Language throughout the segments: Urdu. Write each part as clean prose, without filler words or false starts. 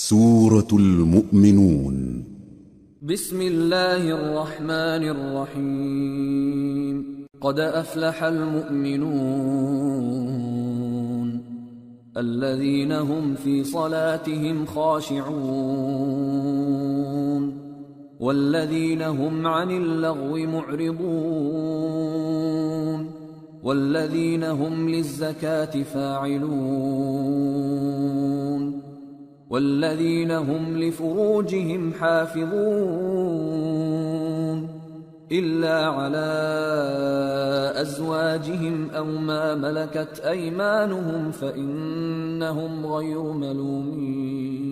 سورة المؤمنون. بسم الله الرحمن الرحيم. قد أفلح المؤمنون الذين هم في صلاتهم خاشعون والذين هم عن اللغو معرضون والذين هم للزكاة فاعلون والذين هم لفروجهم حافظون إلا على أزواجهم أو ما ملكت أيمانهم فإنهم غير ملومين.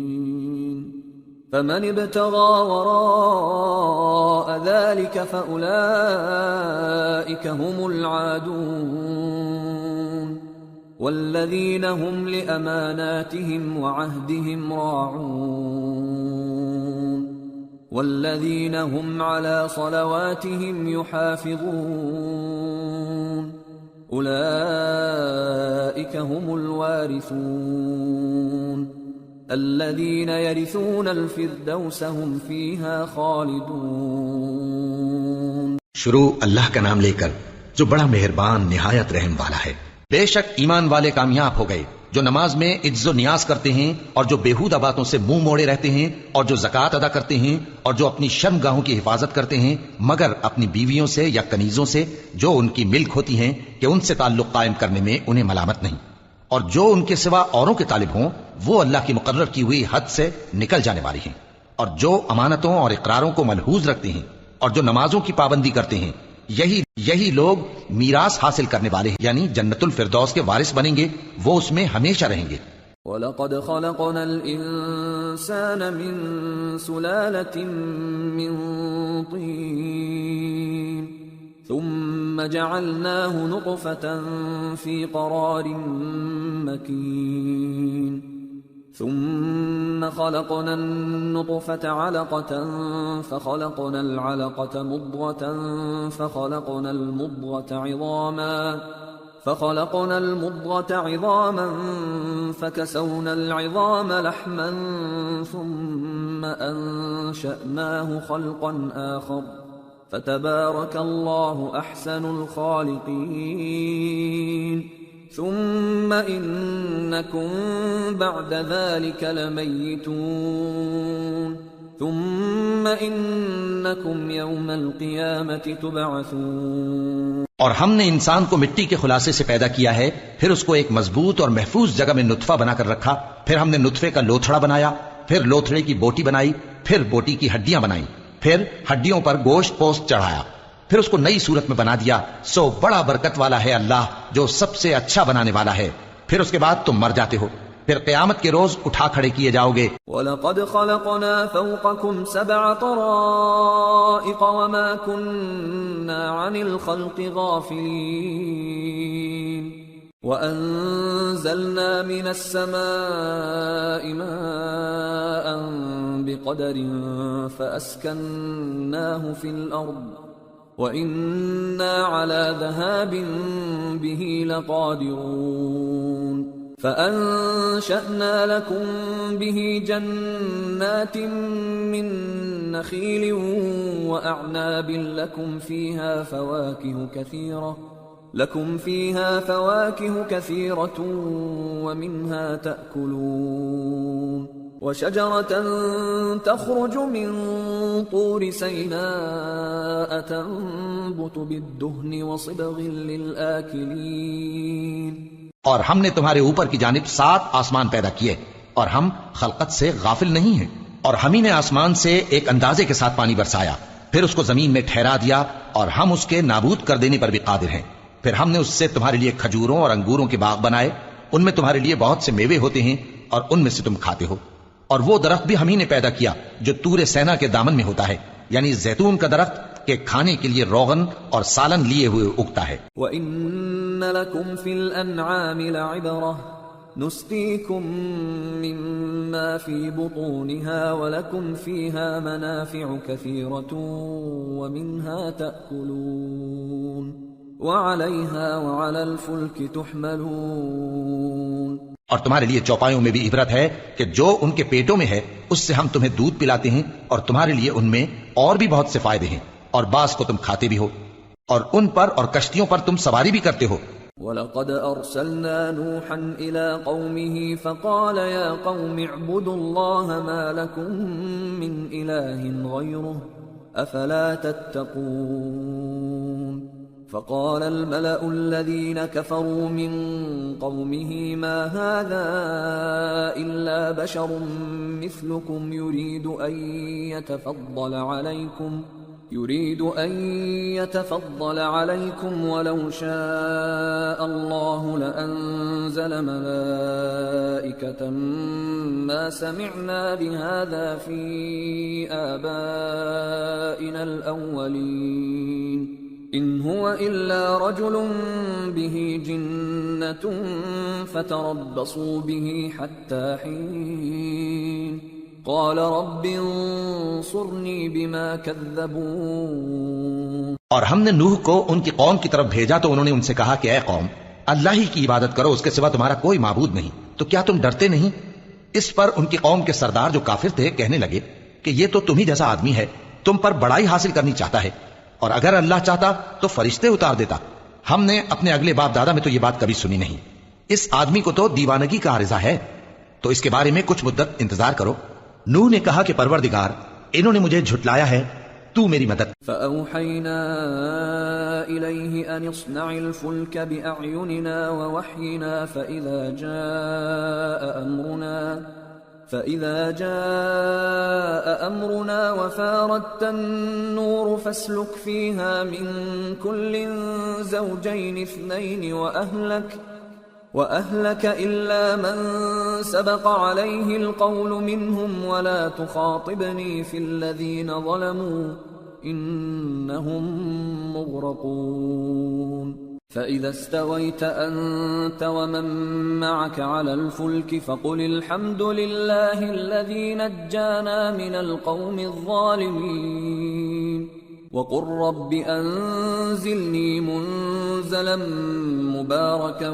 فمن ابتغى وراء ذلك فأولئك هم العادون والذين هم لأماناتهم وعهدهم راعون والذين هم على صلواتهم يحافظون أولئك هم الوارثون الذين يرثون الفردوس هم فيها خالدون. شروع اللہ کا نام لے کر جو بڑا مہربان نہایت رحم والا ہے۔ بے شک ایمان والے کامیاب ہو گئے جو نماز میں عجز و نیاز کرتے ہیں اور جو بیہودہ باتوں سے منہ موڑے رہتے ہیں اور جو زکوٰۃ ادا کرتے ہیں اور جو اپنی شرمگاہوں کی حفاظت کرتے ہیں مگر اپنی بیویوں سے یا کنیزوں سے جو ان کی ملک ہوتی ہیں کہ ان سے تعلق قائم کرنے میں انہیں ملامت نہیں، اور جو ان کے سوا اوروں کے طالب ہوں وہ اللہ کی مقرر کی ہوئی حد سے نکل جانے والی ہیں، اور جو امانتوں اور اقراروں کو ملحوظ رکھتے ہیں اور جو نمازوں کی پابندی کرتے ہیں یہی لوگ میراث حاصل کرنے والے ہیں، یعنی جنت الفردوس کے وارث بنیں گے، وہ اس میں ہمیشہ رہیں گے۔ وَلَقَدْ خَلَقْنَا الْإِنسَانَ مِنْ سُلَالَةٍ مِّن طِينٍ ثُمَّ جَعَلْنَاهُ نُطْفَةً فِي قَرَارٍ مَّكِينٍ ثم خلقنا النطفة علقة فخلقنا العلقة مضغة فخلقنا المضغة عظاما فكسونا العظام لحما ثم أنشأناه خلقا آخر فتبارك الله أحسن الخالقين. ثم إنكم بعد ذلك لميتون ثم إنكم يوم القيامة تبعثون. اور ہم نے انسان کو مٹی کے خلاصے سے پیدا کیا ہے، پھر اس کو ایک مضبوط اور محفوظ جگہ میں نطفہ بنا کر رکھا، پھر ہم نے نطفے کا لوتھڑا بنایا، پھر لوتھڑے کی بوٹی بنائی، پھر بوٹی کی ہڈیاں بنائیں، پھر ہڈیوں پر گوشت پوست چڑھایا، پھر اس کو نئی صورت میں بنا دیا۔ سو بڑا برکت والا ہے اللہ جو سب سے اچھا بنانے والا ہے۔ پھر اس کے بعد تم مر جاتے ہو، پھر قیامت کے روز اٹھا کھڑے کیے جاؤ گے۔ وَلَقَدْ خَلَقْنَا فَوْقَكُمْ سَبْعَ طَرَائِقَ وَمَا كُنَّا عَنِ الْخَلْقِ غَافِلِينَ وَأَنزَلْنَا مِنَ السَّمَاءِ مَاءً بِقَدَرٍ فَأَسْكَنَّاهُ فِي الْأَرْضِ وَإِنَّا عَلَى ذَهَابٍ بِهِ لَقَادِرُونَ فَأَنشَأْنَا لَكُمْ بِهِ جَنَّاتٍ مِّن نَّخِيلٍ وَأَعْنَابٍ لَكُمْ فِيهَا فَوَاكِهُ كَثِيرَةٌ وَمِنْهَا تَأْكُلُونَ وَشَجَرَةً تَخْرُجُ مِن طُورِ سَيْنَاءَ تَنبُتُ بِالدُّهْنِ وَصِبْغٍ لِّلْآكِلِينَ. اور ہم نے تمہارے اوپر کی جانب 7 آسمان پیدا کیے اور ہم خلقت سے غافل نہیں ہیں، اور ہم ہی نے آسمان سے ایک اندازے کے ساتھ پانی برسایا، پھر اس کو زمین میں ٹھہرا دیا، اور ہم اس کے نابود کر دینے پر بھی قادر ہیں۔ پھر ہم نے اس سے تمہارے لیے کھجوروں اور انگوروں کے باغ بنائے، ان میں تمہارے لیے بہت سے میوے ہوتے ہیں اور ان میں سے تم کھاتے ہو۔ اور وہ درخت بھی ہم ہی نے پیدا کیا جو طور سینا کے دامن میں ہوتا ہے، یعنی زیتون کا درخت کہ کھانے کے لیے روغن اور سالن لیے ہوئے اگتا ہے۔ وَإِنَّ لَكُمْ فِي الْأَنْعَامِ لَعِبْرَةً نُسْقِيكُم مِّمَّا فِي بُطُونِهَا وَلَكُمْ فِيهَا مَنَافِعُ كَثِيرَةٌ وَمِنْهَا تَأْكُلُونَ وَعَلَيْهَا وَعَلَى الْفُلْكِ تُحْمَلُونَ. اور تمہارے لیے چوپایوں میں بھی عبرت ہے کہ جو ان کے پیٹوں میں ہے اس سے ہم تمہیں دودھ پلاتے ہیں، اور تمہارے لیے ان میں اور بھی بہت سے فائدے ہیں، اور بعض کو تم کھاتے بھی ہو، اور ان پر اور کشتیوں پر تم سواری بھی کرتے ہو۔ وَلَقَدْ أَرْسَلْنَا نُوحًا إِلَىٰ قَوْمِهِ فَقَالَ يَا قَوْمِ اعْبُدُوا اللَّهَ مَا لَكُم مِّنْ إِلَٰهٍ غَيْرُهُ أَفَلَا تَتَّقُونَ فَقَالَ الْمَلَأُ الَّذِينَ كَفَرُوا مِن قَوْمِهِ مَا هَٰذَا إِلَّا بَشَرٌ مِّثْلُكُمْ يريد أن يتفضل عليكم ولو شاء الله لأنزل ملائكة ما سمعنا بهذا في آبائنا الأولين إن هو إلا رجل به جنة فتربصوا به حتى حين قال رب انصرنی بما کذبون۔ اور ہم نے نوح کو ان کی قوم کی طرف بھیجا تو انہوں نے ان سے کہا کہ اے قوم، اللہ ہی کی عبادت کرو، اس کے سوا تمہارا کوئی معبود نہیں، تو کیا تم ڈرتے نہیں؟ اس پر ان کی قوم کے سردار جو کافر تھے کہنے لگے کہ یہ تو تم ہی جیسا آدمی ہے، تم پر بڑائی حاصل کرنی چاہتا ہے، اور اگر اللہ چاہتا تو فرشتے اتار دیتا۔ ہم نے اپنے اگلے باپ دادا میں تو یہ بات کبھی سنی نہیں، اس آدمی کو تو دیوانگی کا عارضہ ہے، تو اس کے بارے میں کچھ مدت انتظار کرو۔ نوح نے کہا کہ پروردگار، انہوں نے مجھے جھٹلایا ہے، تو میری مدد۔ فَأَوْحَيْنَا إِلَيْهِ أَنِ اصْنَعِ الْفُلْكَ بِأَعْيُنِنَا وَوَحْيِنَا فَإِذَا جَاءَ أَمْرُنَا وَفَارَتِ النُّورُ فَاسْلُكْ فِيهَا مِن كُلٍّ زَوْجَيْنِ اثْنَيْنِ وَأَهْلَكَ إِلَّا مَن سَبَقَ عَلَيْهِ الْقَوْلُ مِنْهُمْ وَلَا تُخَاطِبْنِي فِي الَّذِينَ ظَلَمُوا إِنَّهُمْ مُغْرَقُونَ فَإِذَا اسْتَوَيْتَ أَنْتَ وَمَن مَّعَكَ عَلَى الْفُلْكِ فَقُلِ الْحَمْدُ لِلَّهِ الَّذِي نَجَّانَا مِنَ الْقَوْمِ الظَّالِمِينَ وَقُلْ رَبِّ أَنزِلْنِي مُنزَلًا مُبَارَكًا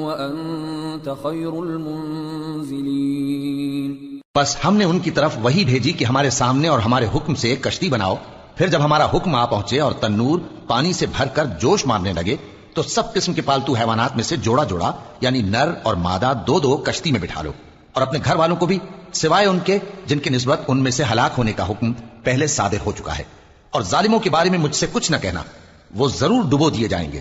وَأَنتَ خَيْرُ الْمُنزِلِينَ۔ بس ہم نے ان کی طرف وہی بھیجی کہ ہمارے سامنے اور ہمارے حکم سے ایک کشتی بناؤ، پھر جب ہمارا حکم آ پہنچے اور تنور پانی سے بھر کر جوش مارنے لگے تو سب قسم کے پالتو حیوانات میں سے جوڑا جوڑا یعنی نر اور مادہ دو دو کشتی میں بٹھا لو، اور اپنے گھر والوں کو بھی سوائے ان کے جن کی نسبت ان میں سے ہلاک ہونے کا حکم پہلے صادر ہو چکا ہے، اور ظالموں کے بارے میں مجھ سے کچھ نہ کہنا، وہ ضرور ڈبو دیے جائیں گے۔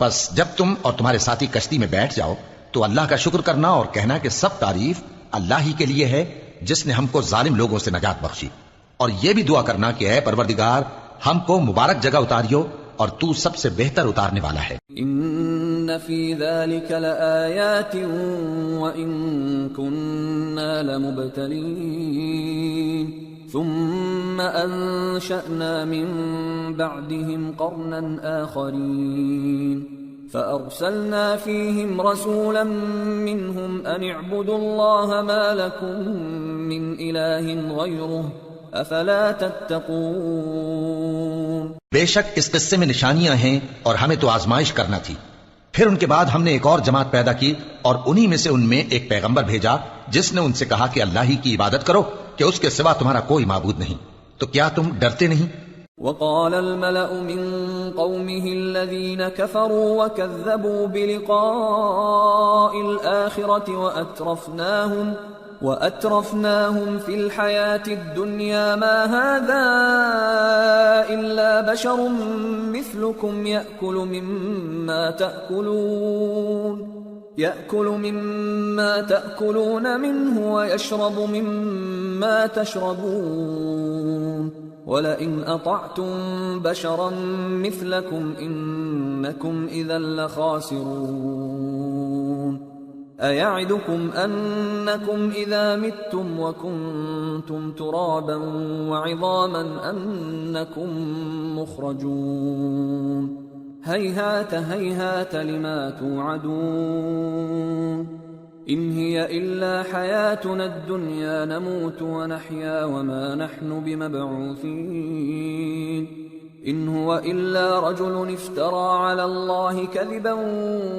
بس جب تم اور تمہارے ساتھی کشتی میں بیٹھ جاؤ تو اللہ کا شکر کرنا اور کہنا کہ سب تعریف اللہ ہی کے لیے ہے جس نے ہم کو ظالم لوگوں سے نجات بخشی، اور یہ بھی دعا کرنا کہ اے پروردگار ہم کو مبارک جگہ اتاریو اور تو سب سے بہتر اتارنے والا ہے۔ ان فی ذلک لآیات وان کننا لمبتلین ثم انشأنا من بعدهم قرنا آخرین فأرسلنا فيهم رسولا منهم أن اعبدوا الله ما لكم من إله غيره أفلا تتقون۔ بے شک اس قصے میں نشانیاں ہیں اور ہمیں تو آزمائش کرنا تھی۔ پھر ان کے بعد ہم نے ایک اور جماعت پیدا کی اور انہی میں سے ان میں ایک پیغمبر بھیجا جس نے ان سے کہا کہ اللہ ہی کی عبادت کرو کہ اس کے سوا تمہارا کوئی معبود نہیں، تو کیا تم ڈرتے نہیں؟ وقال الملأ من قومه الذين كفروا وكذبوا بلقاء الآخرة وأترفناهم في الحياة الدنيا ما هذا إلا بشر مثلكم يأكل مما تأكلون منه ويشرب مما تشربون وَلَئِنْ أَطَعْتُمْ بَشَرًا مِثْلَكُمْ إِنَّكُمْ إِذًا لَخَاسِرُونَ أَيَعِدُكُمْ أَنَّكُمْ إِذَا مِتُّمْ وَكُنْتُمْ تُرَابًا وَعِظَامًا أَنَّكُمْ مُخْرَجُونَ هَيْهَاتَ هَيْهَاتَ لِمَا تُوعَدُونَ إِنْ هِيَ إِلَّا حَيَاتُنَا الدُّنْيَا نَمُوتُ وَنَحْيَا وَمَا نَحْنُ بِمَبْعُوثِينَ إن هو إلا رجل افترى على الله كذبا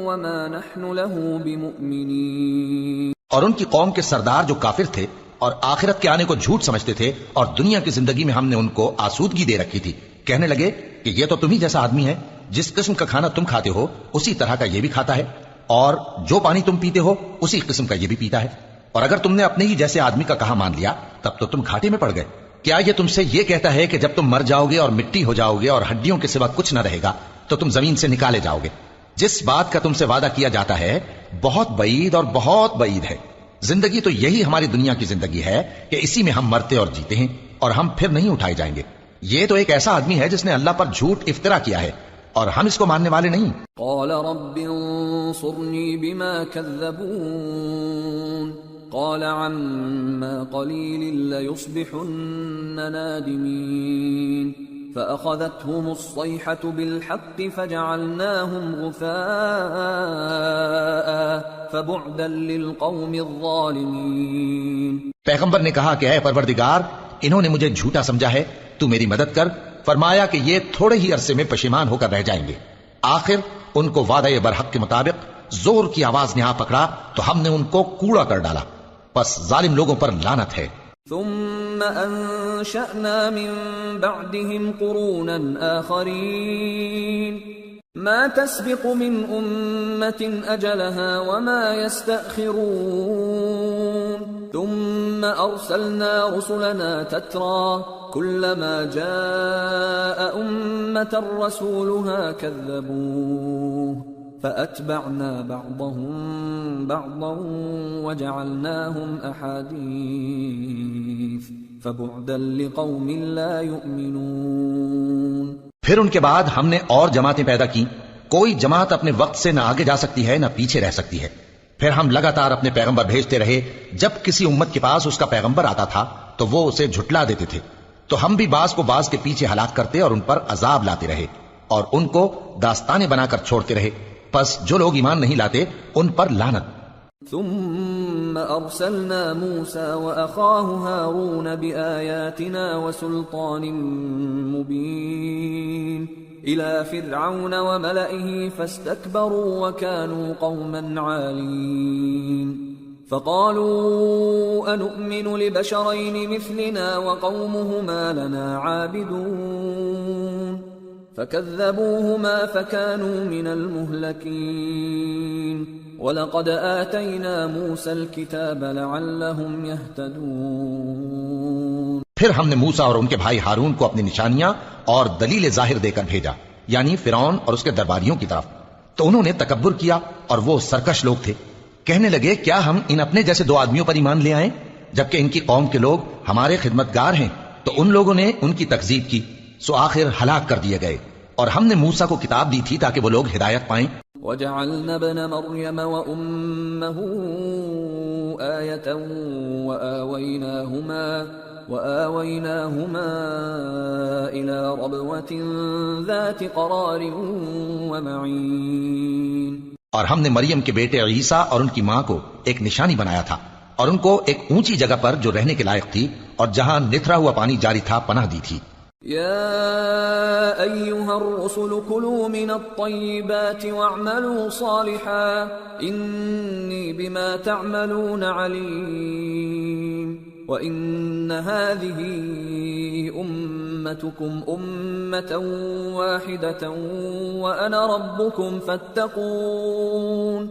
وما نحن له بمؤمنين. اور ان کی قوم کے سردار جو کافر تھے اور آخرت کے آنے کو جھوٹ سمجھتے تھے اور دنیا کی زندگی میں ہم نے ان کو آسودگی دے رکھی تھی، کہنے لگے کہ یہ تو تم ہی جیسا آدمی ہے، جس قسم کا کھانا تم کھاتے ہو اسی طرح کا یہ بھی کھاتا ہے، اور جو پانی تم پیتے ہو اسی قسم کا یہ بھی پیتا ہے، اور اگر تم نے اپنے ہی جیسے آدمی کا کہا مان لیا تب تو تم گھاٹے میں پڑ گئے. کیا یہ تم سے یہ کہتا ہے کہ جب تم مر جاؤ گے اور مٹی ہو جاؤ گے اور ہڈیوں کے سوا کچھ نہ رہے گا تو تم زمین سے نکالے جاؤ گے؟ جس بات کا تم سے وعدہ کیا جاتا ہے بہت بعید اور بہت بعید ہے. زندگی تو یہی ہماری دنیا کی زندگی ہے کہ اسی میں ہم مرتے اور جیتے ہیں اور ہم پھر نہیں اٹھائے جائیں گے. یہ تو ایک ایسا آدمی ہے جس نے اللہ پر جھوٹ افطرا کیا ہے اور ہم اس کو ماننے والے نہیں. قال رب انصرني بما كذبون قال عما قليل ليصبحن نادمين فأخذتهم الصيحة بالحق فجعلناهم غثاء فبعدا للقوم الظالمين. پیغمبر نے کہا کہ اے پروردگار انہوں نے مجھے جھوٹا سمجھا ہے، تو میری مدد کر. فرمایا کہ یہ تھوڑے ہی عرصے میں پشیمان ہو کر رہ جائیں گے. آخر ان کو وعدہ برحق کے مطابق زور کی آواز نے آ پکڑا تو ہم نے ان کو کوڑا کر ڈالا. بس ظالم لوگوں پر لعنت ہے. ثم انشأنا من بعدهم قرونا آخرين ما تسبق من أمة أجلها وما يستأخرون ثم أرسلنا رسلنا تترى كلما جاء أمة رسولها كذبوه فأتبعنا بعضهم بعضا وجعلناهم أحاديث فبعدا لقوم لا يؤمنون. پھر ان کے بعد ہم نے اور جماعتیں پیدا کی. کوئی جماعت اپنے وقت سے نہ آگے جا سکتی ہے نہ پیچھے رہ سکتی ہے. پھر ہم لگاتار اپنے پیغمبر بھیجتے رہے. جب کسی امت کے پاس اس کا پیغمبر آتا تھا تو وہ اسے جھٹلا دیتے تھے، تو ہم بھی بعض کو بعض کے پیچھے ہلاک کرتے اور ان پر عذاب لاتے رہے اور ان کو داستانیں بنا کر چھوڑتے رہے. پس جو لوگ ایمان نہیں لاتے ان پر لعنت. ثم أرسلنا موسى وأخاه هارون بآياتنا وسلطان مبين إلى فرعون وملئه فاستكبروا وكانوا قوما عالين فقالوا أنؤمن لبشرين مثلنا وقومهما لنا عابدون فكذبوهما فكانوا من المهلكين وَلَقَدْ آتَيْنَا مُوسَى الْكِتَابَ لَعَلَّهُمْ يَهْتَدُونَ. پھر ہم نے موسیٰ اور ان کے بھائی ہارون کو اپنی نشانیاں اور دلیل ظاہر دے کر بھیجا، یعنی فرعون اور اس کے درباریوں کی طرف. تو انہوں نے تکبر کیا اور وہ سرکش لوگ تھے. کہنے لگے کیا ہم ان اپنے جیسے دو آدمیوں پر ایمان لے آئیں جبکہ ان کی قوم کے لوگ ہمارے خدمتگار ہیں. تو ان لوگوں نے ان کی تکذیب کی، سو آخر ہلاک کر دیے گئے. اور ہم نے موسیٰ کو کتاب دی تھی تاکہ وہ لوگ ہدایت پائیں. وَجَعَلْنَا ابْنَ مَرْيَمَ وَأُمَّهُ آيَةً وَآوَيْنَاهُمَا إِلَى رَبْوَةٍ ذَاتِ قَرَارٍ وَمَعِينٍ. اور ہم نے مریم کے بیٹے عیسیٰ اور ان کی ماں کو ایک نشانی بنایا تھا اور ان کو ایک اونچی جگہ پر جو رہنے کے لائق تھی اور جہاں نتھرا ہوا پانی جاری تھا پناہ دی تھی. يا أيها الرسل كلوا من الطيبات واعملوا صالحا إني بما تعملون عليم وإن هذه أمتكم أمة واحدة وأنا ربكم فاتقون.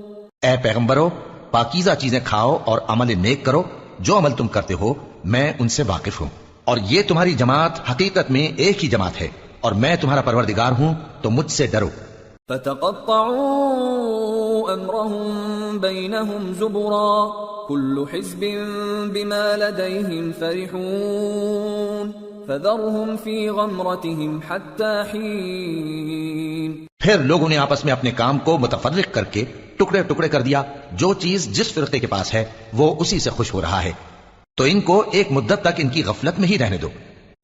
اے پیغمبرو پاکیزہ چیزیں کھاؤ اور عمل نیک کرو، جو عمل تم کرتے ہو میں ان سے واقف ہوں، اور یہ تمہاری جماعت حقیقت میں ایک ہی جماعت ہے اور میں تمہارا پروردگار ہوں تو مجھ سے ڈرو. فتقطعوا امرهم بينهم زبرا كل حزب بما لديهم فرحون فذرهم في غمرتهم حتى حين. پھر لوگوں نے آپس میں اپنے کام کو متفرق کر کے ٹکڑے ٹکڑے کر دیا. جو چیز جس فرقے کے پاس ہے وہ اسی سے خوش ہو رہا ہے، تو ان کو ایک مدت تک ان کی غفلت میں ہی رہنے دو.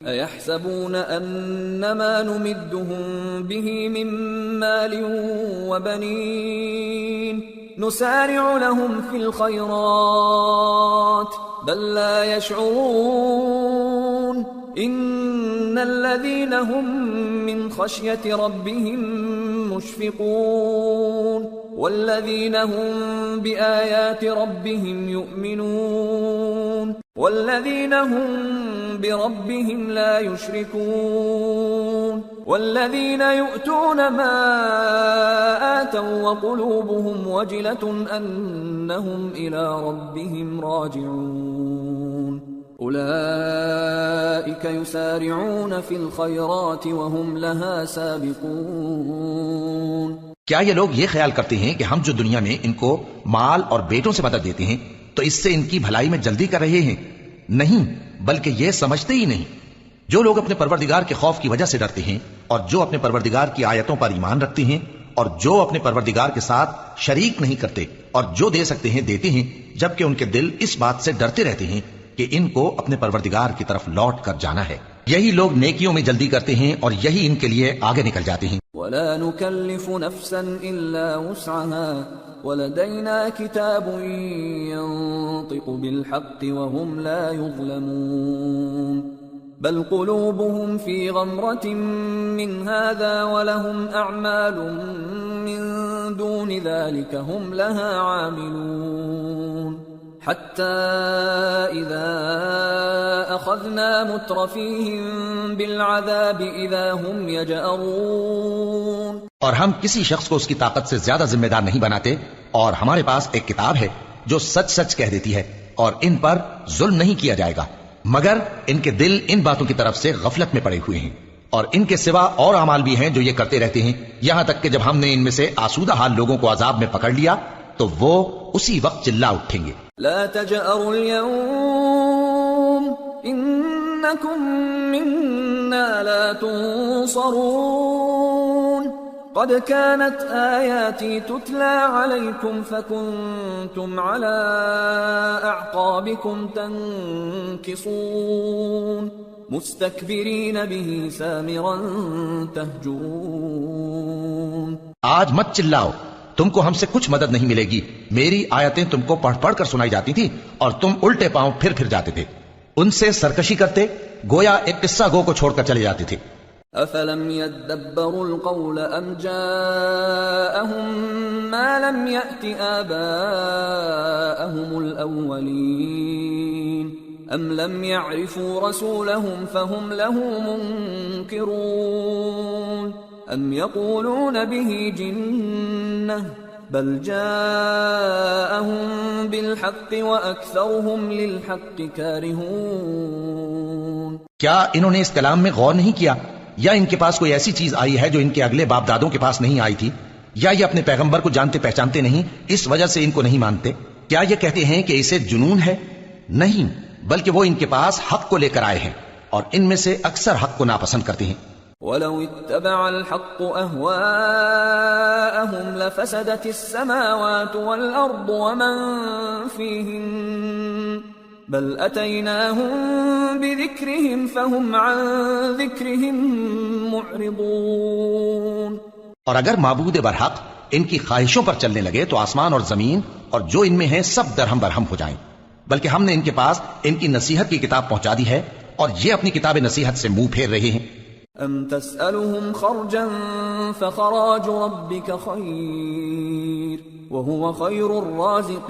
أَيَحْسَبُونَ أَنَّمَا نُمِدُّهُم بِهِ مِن مَّالٍ وَبَنِينَ نُسَارِعُ لَهُمْ فِي الْخَيْرَاتِ بَل لَّا يَشْعُرُونَ. إن الذين هم من خشية ربهم مشفقون والذين هم بآيات ربهم يؤمنون والذين هم بربهم لا يشركون والذين يؤتون ما آتوا وقلوبهم وجلة أنهم إلى ربهم راجعون أولئك يسارعون في الخيرات وهم لها سابقون. کیا یہ لوگ یہ خیال کرتے ہیں کہ ہم جو دنیا میں ان کو مال اور بیٹوں سے مدد دیتے ہیں تو اس سے ان کی بھلائی میں جلدی کر رہے ہیں؟ نہیں، بلکہ یہ سمجھتے ہی نہیں. جو لوگ اپنے پروردگار کے خوف کی وجہ سے ڈرتے ہیں اور جو اپنے پروردگار کی آیتوں پر ایمان رکھتے ہیں اور جو اپنے پروردگار کے ساتھ شریک نہیں کرتے اور جو دے سکتے ہیں دیتے ہیں، جبکہ ان کے دل اس بات سے ڈرتے رہتے ہیں کہ ان کو اپنے پروردگار کی طرف لوٹ کر جانا ہے. یہی لوگ نیکیوں میں جلدی کرتے ہیں اور یہی ان کے لیے آگے نکل جاتے ہیں. ولا نكلف نفسا إلا وسعها ولدينا كتاب ينطق بالحق وهم لا يظلمون بل قلوبهم في غمرة من هذا ولهم أعمال من دون ذلك هم لها عاملون حتى إذا أخذنا مترفيهم بالعذاب إذا هم يجأرون. اور ہم کسی شخص کو اس کی طاقت سے زیادہ ذمہ دار نہیں بناتے، اور ہمارے پاس ایک کتاب ہے جو سچ سچ کہہ دیتی ہے اور ان پر ظلم نہیں کیا جائے گا، مگر ان کے دل ان باتوں کی طرف سے غفلت میں پڑے ہوئے ہیں. اور ان کے سوا اور اعمال بھی ہیں جو یہ کرتے رہتے ہیں، یہاں تک کہ جب ہم نے ان میں سے آسودہ حال لوگوں کو عذاب میں پکڑ لیا تو وہ اسی وقت چلا اٹھیں گے. لا تجأروا اليوم إنكم منا لا تنصرون قد كانت آياتي تتلى عليكم فكنتم على أعقابكم تنكصون مستكبرين به سامرا تهجرون. آج مت چلاؤ، تم کو ہم سے کچھ مدد نہیں ملے گی. میری آیتیں تم کو پڑھ پڑھ کر سنائی جاتی تھی اور تم الٹے پاؤں پھر پھر جاتے تھے، ان سے سرکشی کرتے، گویا ایک قصہ گو کو چھوڑ کر چلے جاتے تھے. أفلم يدبروا القول أم جاءهم ما لم يأت آباءهم الأولين أم لم يعرفوا رسولهم فهم له منكرون أم يقولون به جنة بل جاءهم بالحق وأكثرهم للحق كارهون. کیا انہوں نے اس کلام میں غور نہیں کیا، یا ان کے پاس کوئی ایسی چیز آئی ہے جو ان کے اگلے باپ دادوں کے پاس نہیں آئی تھی، یا یہ اپنے پیغمبر کو جانتے پہچانتے نہیں اس وجہ سے ان کو نہیں مانتے؟ کیا یہ کہتے ہیں کہ اسے جنون ہے؟ نہیں، بلکہ وہ ان کے پاس حق کو لے کر آئے ہیں اور ان میں سے اکثر حق کو ناپسند کرتے ہیں. وَلَوِ اتَّبَعَ الْحَقُّ أَهْوَاءَهُمْ لَفَسَدَتِ السَّمَاوَاتُ وَالْأَرْضُ وَمَنْ فِيهِنَّ بَلْ أَتَيْنَاهُمْ بِذِكْرِهِمْ فَهُمْ عَنْ ذِكْرِهِمْ مُعْرِضُونَ. اور اگر معبود برحق ان کی خواہشوں پر چلنے لگے تو آسمان اور زمین اور جو ان میں ہے سب درہم برہم ہو جائیں، بلکہ ہم نے ان کے پاس ان کی نصیحت کی کتاب پہنچا دی ہے اور یہ اپنی کتاب نصیحت سے منہ پھیر رہے ہیں. ام تسألهم خرجا فخراج ربك خير وهو خير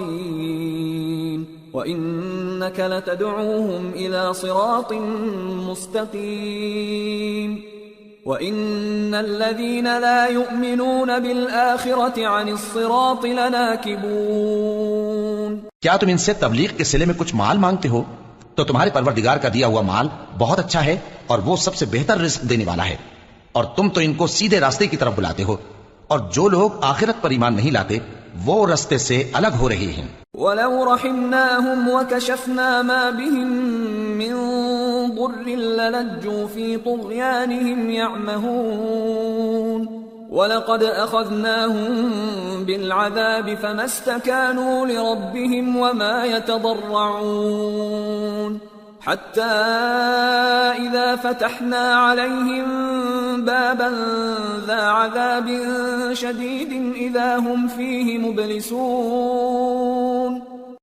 الرازقين وإنك لتدعوهم إلى صراط مستقيم وإن الذين لا يؤمنون بالآخرة عن الصراط لناكبون. کیا تم ان سے تبلیغ کے صلے میں کچھ مال مانگتے ہو؟ تو تمہارے پروردگار کا دیا ہوا مال بہت اچھا ہے اور وہ سب سے بہتر رزق دینے والا ہے، اور تم تو ان کو سیدھے راستے کی طرف بلاتے ہو، اور جو لوگ آخرت پر ایمان نہیں لاتے وہ راستے سے الگ ہو رہے ہیں. وَلَوْ رَحِمْنَاهُمْ وَكَشَفْنَا مَا بِهِمْ مِنْ ضُرٍّ لَلَجُّوا فِي طُغْيَانِهِمْ يَعْمَهُونَ وَلَقَدْ أَخَذْنَاهُمْ بِالْعَذَابِ فَمَا اسْتَكَانُوا لِرَبِّهِمْ وَمَا يَتَضَرَّعُونَ حَتَّى إِذَا فَتَحْنَا عَلَيْهِمْ بَابًا ذَا عَذَابٍ شَدِيدٍ إِذَا هُمْ فِيهِ مُبْلِسُونَ.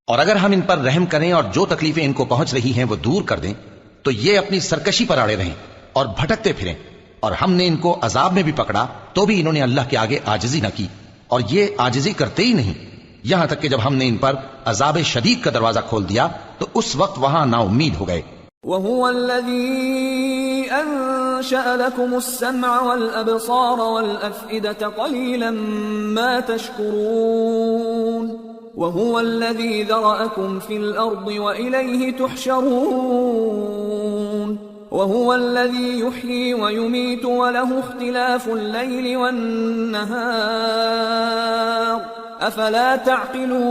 اور اگر ہم ان پر رحم کریں اور جو تکلیفیں ان کو پہنچ رہی ہیں وہ دور کر دیں تو یہ اپنی سرکشی پر اڑے رہیں اور بھٹکتے پھریں، اور ہم نے ان کو عذاب میں بھی پکڑا تو بھی انہوں نے اللہ کے آگے عاجزی نہ کی، اور یہ عاجزی کرتے ہی نہیں، یہاں تک کہ جب ہم نے ان پر عذاب شدید کا دروازہ کھول دیا تو اس وقت وہاں نا امید ہو گئے۔ وَهُوَ الَّذِي أَنشَأَ لَكُمُ السَّمْعَ وَالْأَبْصَارَ وَالْأَفْئِدَةَ قَلِيلًا مَا تَشْكُرُونَ وَهُوَ الَّذِي ذَرَأَكُمْ فِي الْأَرْضِ وَإِلَيْهِ تُحْشَرُونَ وَهُوَ الَّذِي يُحْيِي وَيُمِيتُ وَلَهُ اخْتِلَافُ اللَّيْلِ وَالنَّهَارِ أَفَلَا تَعْقِلُونَ،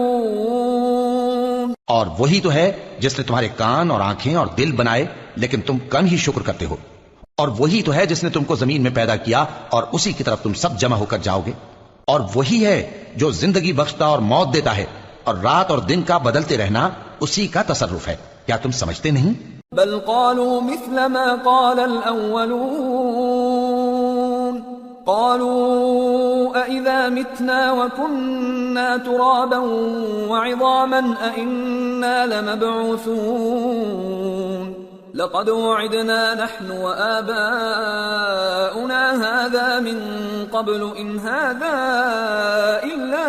اور وہی تو ہے جس نے تمہارے کان اور آنکھیں اور دل بنائے لیکن تم کم ہی شکر کرتے ہو، اور وہی تو ہے جس نے تم کو زمین میں پیدا کیا اور اسی کی طرف تم سب جمع ہو کر جاؤ گے، اور وہی ہے جو زندگی بخشتا اور موت دیتا ہے، اور رات اور دن کا بدلتے رہنا اسی کا تصرف ہے، کیا تم سمجھتے نہیں؟ بل قالوا مثل ما قال الأولون قالوا أئذا متنا وكنا ترابا وعظاما أئنا لمبعوثون لقد وعدنا نحن وآباؤنا هذا من قبل إن هذا إلا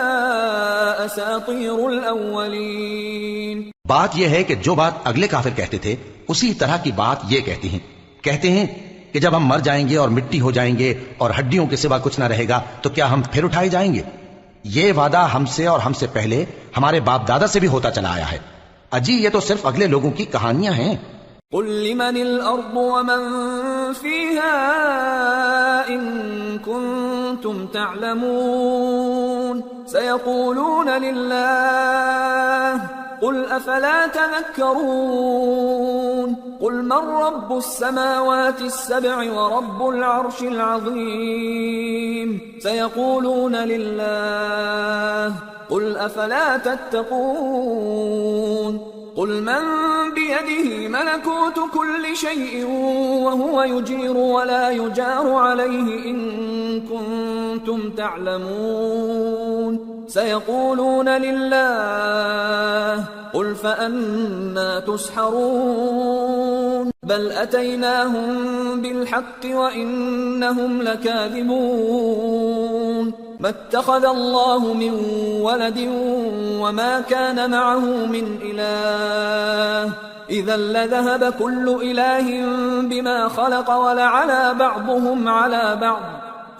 أساطير الأولين۔ بات یہ ہے کہ جو بات اگلے کافر کہتے تھے اسی طرح کی بات یہ کہتے ہیں کہ جب ہم مر جائیں گے اور مٹی ہو جائیں گے اور ہڈیوں کے سوا کچھ نہ رہے گا تو کیا ہم پھر اٹھائے جائیں گے؟ یہ وعدہ ہم سے اور ہم سے پہلے ہمارے باپ دادا سے بھی ہوتا چلا آیا ہے، اجی یہ تو صرف اگلے لوگوں کی کہانیاں ہیں۔ قل لمن الأرض ومن فيها إن كنتم تعلمون سيقولون لله قل أفلا تذكرون قل من رب السماوات السبع ورب العرش العظيم سيقولون لله قل أفلا تتقون قل من بيده ملكوت كل شيء وهو يجير ولا يجار عليه إن كنتم تعلمون سيقولون لله قل فأنا تسحرون بل أتيناهم بالحق وإنهم لكاذبون ما اتخذ الله من ولد وما كان معه من إله إذا لذهب كل إله بما خلق ولعلى بعضهم على بعض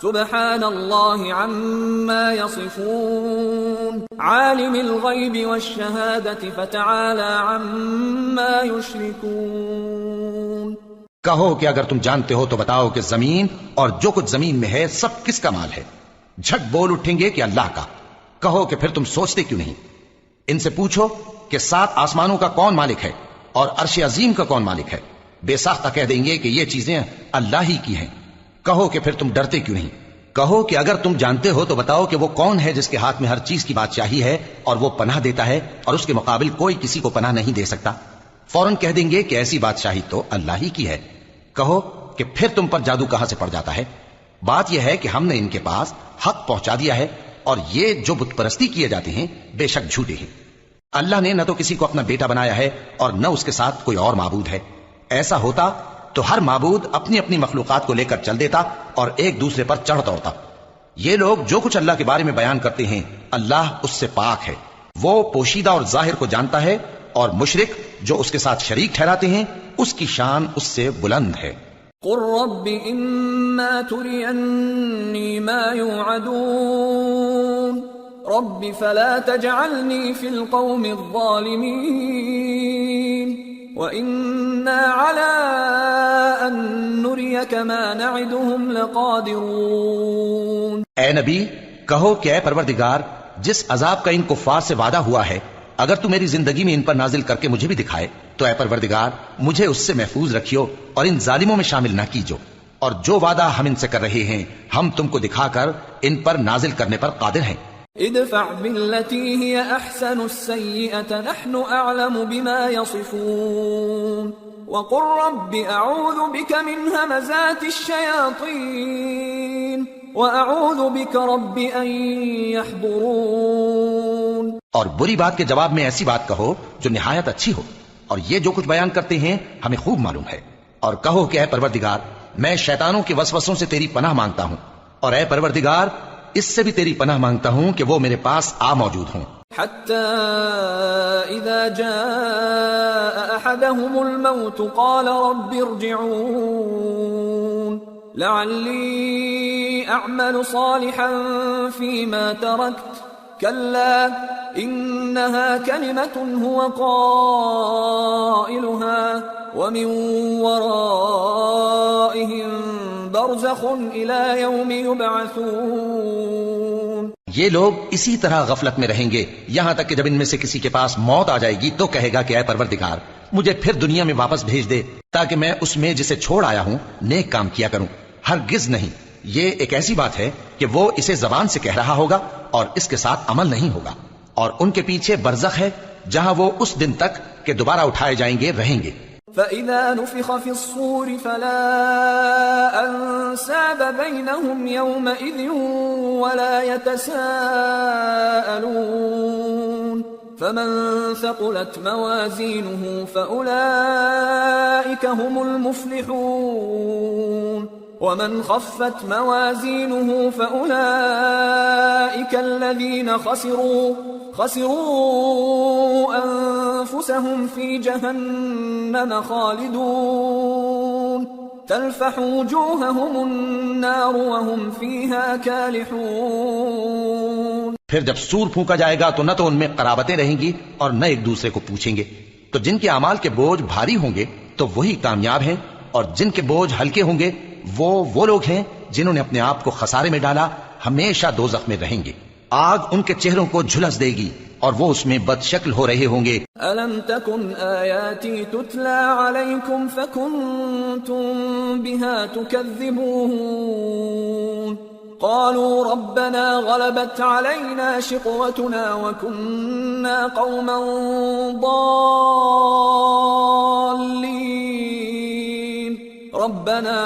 سبحان الله عما يصفون عالم الغيب والشهادة فتعالى عما يشركون۔ کہو کہ اگر تم جانتے ہو تو بتاؤ کہ زمین اور جو کچھ زمین میں ہے سب کس کا مال ہے؟ جھٹ بول اٹھیں گے کہ اللہ کا۔ کہو کہ پھر تم سوچتے کیوں نہیں؟ ان سے پوچھو کہ 7 آسمانوں کا کون مالک ہے اور عرش عظیم کا کون مالک ہے؟ بے ساختہ کہہ دیں گے کہ یہ چیزیں اللہ ہی کی ہیں۔ کہو کہ پھر تم ڈرتے کیوں نہیں؟ کہو کہ اگر تم جانتے ہو تو بتاؤ کہ وہ کون ہے جس کے ہاتھ میں ہر چیز کی بادشاہی ہے اور وہ پناہ دیتا ہے اور اس کے مقابل کوئی کسی کو پناہ نہیں دے سکتا؟ فوراً کہہ دیں گے کہ ایسی بادشاہی تو اللہ ہی کی ہے۔ کہو کہ پھر تم پر جادو کہاں سے پڑ جاتا ہے؟ بات یہ ہے کہ ہم نے ان کے پاس حق پہنچا دیا ہے اور یہ جو بت پرستی کیے جاتے ہیں بے شک جھوٹے ہیں۔ اللہ نے نہ تو کسی کو اپنا بیٹا بنایا ہے اور نہ اس کے ساتھ کوئی اور معبود ہے۔ ایسا ہوتا تو ہر معبود اپنی اپنی مخلوقات کو لے کر چل دیتا اور ایک دوسرے پر چڑھ دوڑتا۔ یہ لوگ جو کچھ اللہ کے بارے میں بیان کرتے ہیں اللہ اس سے پاک ہے، وہ پوشیدہ اور ظاہر کو جانتا ہے، اور مشرک جو اس کے ساتھ شریک ٹھہراتے ہیں اس کی شان اس سے بلند ہے۔ قل رب إما تريني ما يوعدون رب فلا تجعلني في القوم الظالمين وإنا على أن نريك ما نعدهم لقادرون۔ اے نبی کہو کہ اے پروردگار جس عذاب کا ان کفار سے وعدہ ہوا ہے اگر تو میری زندگی میں ان پر نازل کر کے مجھے بھی دکھائے تو اے پروردگار مجھے اس سے محفوظ رکھیو اور ان ظالموں میں شامل نہ کیجو، اور جو وعدہ ہم ان سے کر رہے ہیں ہم تم کو دکھا کر ان پر نازل کرنے پر قادر ہیں۔ ادفع بالتي هي احسن السيئة نحن اعلم بما يصفون وقل رب اعوذ بك من همزات الشياطين واعوذ بك رب ان يحضرون۔ اور بری بات کے جواب میں ایسی بات کہو جو نہایت اچھی ہو، اور یہ جو کچھ بیان کرتے ہیں ہمیں خوب معلوم ہے. اور کہو کہ اے پروردگار میں شیطانوں کے وسوسوں سے تیری پناہ مانگتا ہوں، اور اے پروردگار اس سے بھی تیری پناہ مانگتا ہوں کہ وہ میرے پاس آ موجود ہوں. حتى إذا جاء أحدهم الموت قال رب ارجعون لعلي أعمل صالحا فيما تركت كلا إنها كلمة هو قائلها ومن ورائهم برزخ إلى يوم يبعثون. یہ لوگ اسی طرح غفلت میں رہیں گے یہاں تک کہ جب ان میں سے کسی کے پاس موت آ جائے گی تو کہے گا کہ اے پروردگار مجھے پھر دنیا میں واپس بھیج دے تاکہ میں اس میں جسے چھوڑ آیا ہوں نیک کام کیا کروں. ہرگز نہیں، یہ ایک ایسی بات ہے کہ وہ اسے زبان سے کہہ رہا ہوگا اور اس کے ساتھ عمل نہیں ہوگا، اور ان کے پیچھے برزخ ہے جہاں وہ اس دن تک کہ دوبارہ اٹھائے جائیں گے رہیں گے. فَإِذَا نُفِخَ فِي الصُّورِ فَلَا أَنْسَابَ بَيْنَهُمْ يَوْمَئِذٍ وَلَا يَتَسَاءَلُونَ فَمَنْ ثَقُلَتْ مَوَازِينُهُ فَأُولَئِكَ هُمُ الْمُفْلِحُونَ وَمَنْ خَفَّتْ مَوَازِينُهُ فَأُولَئِكَ الَّذِينَ خسروا أنفسهم في جهنم خالدون تلفح وجوههم النار وهم فيها كالحون. پھر جب سور پھونکا جائے گا تو نہ تو ان میں قرابتیں رہیں گی اور نہ ایک دوسرے کو پوچھیں گے. تو جن کے اعمال کے بوجھ بھاری ہوں گے تو وہی کامیاب ہیں، اور جن کے بوجھ ہلکے ہوں گے وہ لوگ ہیں جنہوں نے اپنے آپ کو خسارے میں ڈالا، ہمیشہ دوزخ میں رہیں گے. آگ ان کے چہروں کو جھلس دے گی اور وہ اس میں بد شکل ہو رہے ہوں گے. أَلَمْ تَكُنْ آيَاتِي تُتْلَى عَلَيْكُمْ فَكُنْتُمْ بِهَا تُكَذِّبُونَ قَالُوا رَبَّنَا غَلَبَتْ عَلَيْنَا شِقْوَتُنَا وَكُنَّا قَوْمًا ضَالِّينَ رَبَّنَا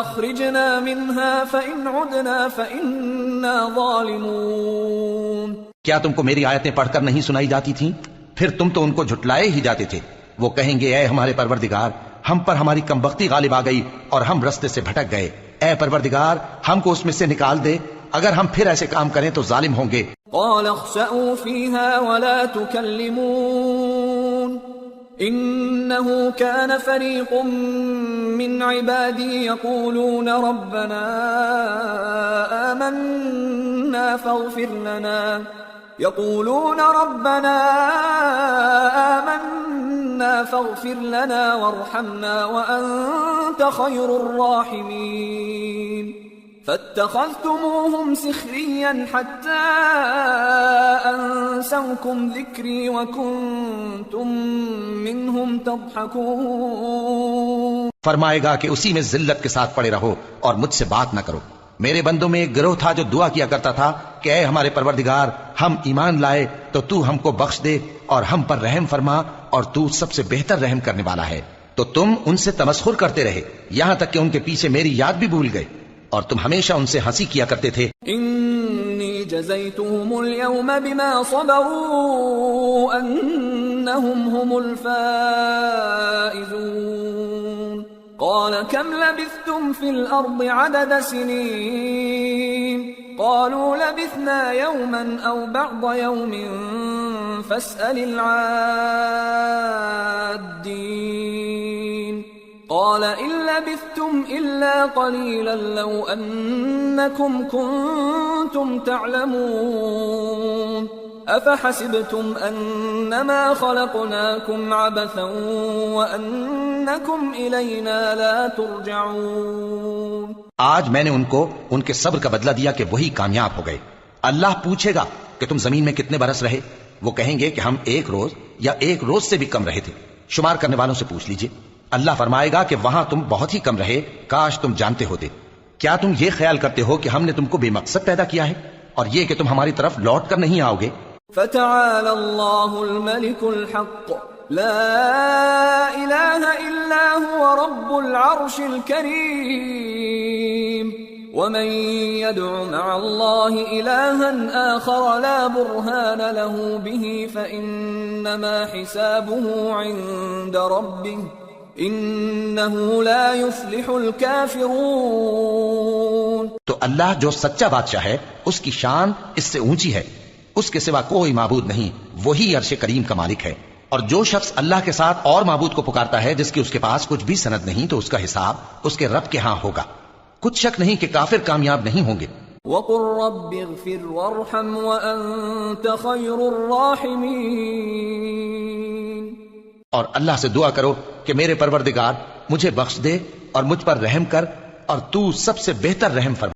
أَخْرِجْنَا مِنْهَا فَإِنْ عُدْنَا فَإِنَّا ظَالِمُونَ. کیا تم کو میری آیتیں پڑھ کر نہیں سنائی جاتی تھیں؟ پھر تم تو ان کو جھٹلائے ہی جاتے تھے. وہ کہیں گے اے ہمارے پروردگار ہم پر ہماری کمبختی غالب آ گئی اور ہم رستے سے بھٹک گئے. اے پروردگار ہم کو اس میں سے نکال دے، اگر ہم پھر ایسے کام کریں تو ظالم ہوں گے. قال اخسئوا فيها ولا تكلمون إنه كان فريق من عبادي يقولون ربنا آمنا فاغفر لنا وارحمنا وأنت خير الراحمين فاتخذتموهم سخريا حتى أنسوكم ذكري وكنتم منهم تضحكون. فرمائے گا کہ اسی میں ذلت کے ساتھ پڑے رہو اور مجھ سے بات نہ کرو. میرے بندوں میں ایک گروہ تھا جو دعا کیا کرتا تھا کہ اے ہمارے پروردگار ہم ایمان لائے تو تو ہم کو بخش دے اور ہم پر رحم فرما اور تو سب سے بہتر رحم کرنے والا ہے. تو تم ان سے تمسخر کرتے رہے یہاں تک کہ ان کے پیچھے میری یاد بھی بھول گئے اور تم ہمیشہ ان سے ہنسی کیا کرتے تھے. انی جزیتهم اليوم بما صبروا انہم هم الفائزون. قال كم لبثتم في الأرض عدد سنين قالوا لبثنا يوما أو بعض يوم فاسأل العادين. قال إن لبثتم إلا قليلا لو أنكم كنتم تعلمون أفحسبتم أنما خلقناكم عبثا وأنكم إلينا لا ترجعون. آج میں نے ان کو ان کے صبر کا بدلہ دیا کہ وہی کامیاب ہو گئے. اللہ پوچھے گا کہ تم زمین میں کتنے برس رہے؟ وہ کہیں گے کہ ہم ایک روز یا ایک روز سے بھی کم رہے تھے. شمار کرنے والوں سے پوچھ لیجئے. اللہ فرمائے گا کہ وہاں تم بہت ہی کم رہے، کاش تم جانتے ہوتے. کیا تم یہ خیال کرتے ہو کہ ہم نے تم کو بے مقصد پیدا کیا ہے اور یہ کہ تم ہماری طرف لوٹ کر نہیں آؤ گے؟ فتعالى الله الملك الحق لا إله إلا هو رب العرش الكريم ومن يدع مع الله إلها آخر لا برهان له به فإنما حسابه عند ربه إنه لا يفلح الكافرون۔ تو اللہ جو سچا بادشاہ ہے اس کی شان اس سے اونچی ہے، اس کے سوا کوئی معبود نہیں، وہی عرش کریم کا مالک ہے۔ اور جو شخص اللہ کے ساتھ اور معبود کو پکارتا ہے جس کی اس کے پاس کچھ بھی سند نہیں تو اس کا حساب اس کے رب کے ہاں ہوگا۔ کچھ شک نہیں کہ کافر کامیاب نہیں ہوں گے۔ وَقُلْ رَبِّ اغْفِرْ وَارْحَمْ وَأَنْتَ خَيْرُ الرَّاحِمِينَ، اور اللہ سے دعا کرو کہ میرے پروردگار مجھے بخش دے اور مجھ پر رحم کر، اور تو سب سے بہتر رحم فرما۔